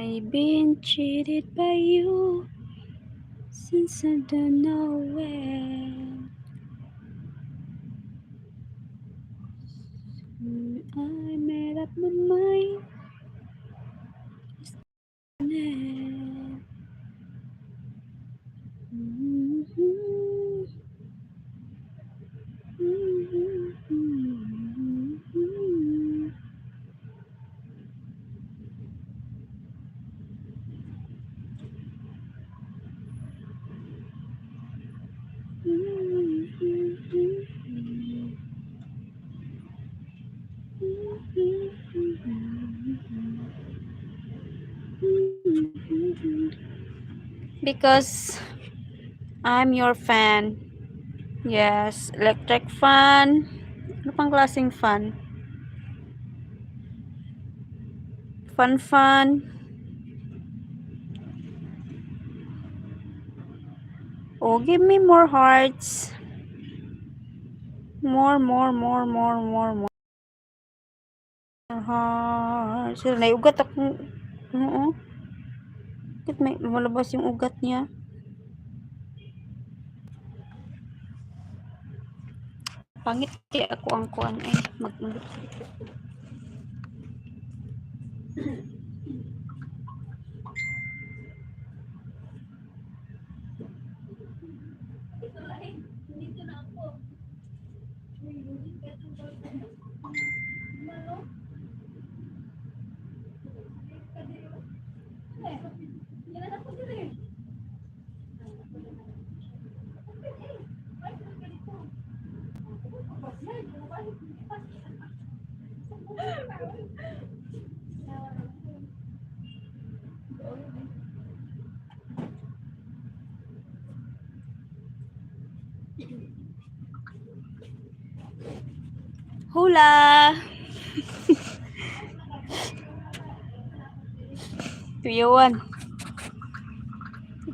I've been cheated by you since I don't know when. I made up my mind. Because I'm your fan. Yes, electric fan. Ano pang klaseng fan? Fan. Oh, give me more hearts. More hearts. Sila na ugat ako. Oo. Bakit may lumalabas yung ugat niya? Pangit kaya ako ang kuan ay mag-lip. Hula! Tuyawan.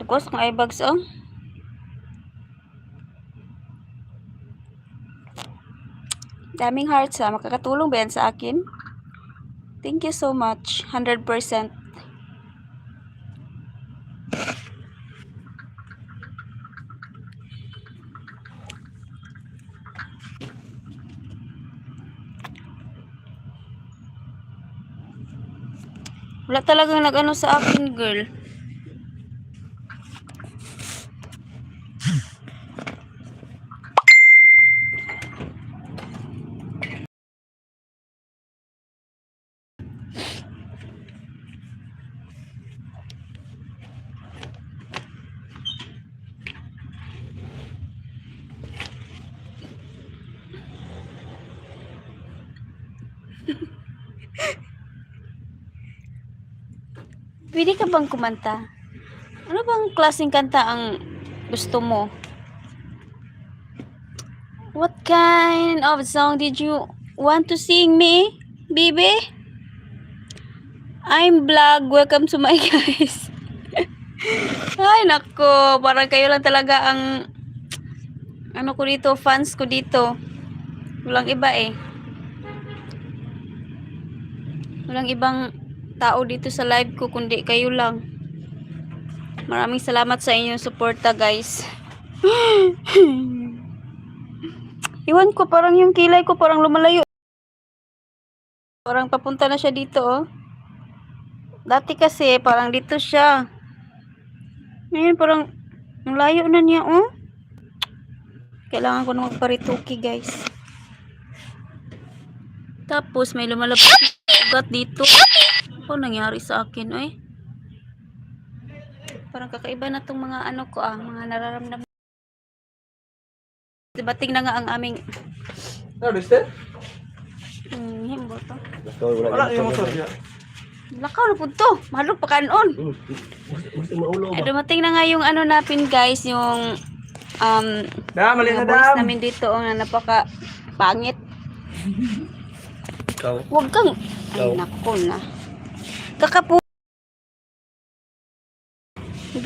Dukos ng eyebags oh. Daming hearts ha. Makakatulong ba yan sa akin? Thank you so much. 100%. Wala talagang nag-ano sa akin, girl. Pwede ka bang kumanta? Ano bang klaseng kanta ang gusto mo? What kind of song did you want to sing me, baby? I'm Vlog. Welcome to my guys. Ay, nako. Parang kayo lang talaga ang ano ko dito, fans ko dito. Walang iba eh. Walang ibang tao dito sa live ko kundi kayo lang. Maraming salamat sa inyong suporta, guys. Iwan ko, parang yung kilay ko parang lumalayo. Parang papunta na siya dito, oh. Dati kasi, parang dito siya. Ngayon, parang ang layo na niya, oh. Kailangan ko na magparituki, guys. Tapos, may lumalabas ugat dito. Ano nangyari sa akin, eh? Parang kakaiba na tong mga ano ko, mga nararamdaman. Bating na nga ang aming... Ano, Lister? Himbo to. Wala yung motor niya. Lakaw na po to. Mahalog pa kanon. Ay, dumating na nga yung ano natin, guys. Yung Mali na boys namin dito. Na napaka pangit. Huwag kang... Ay, nako na. Kakapu...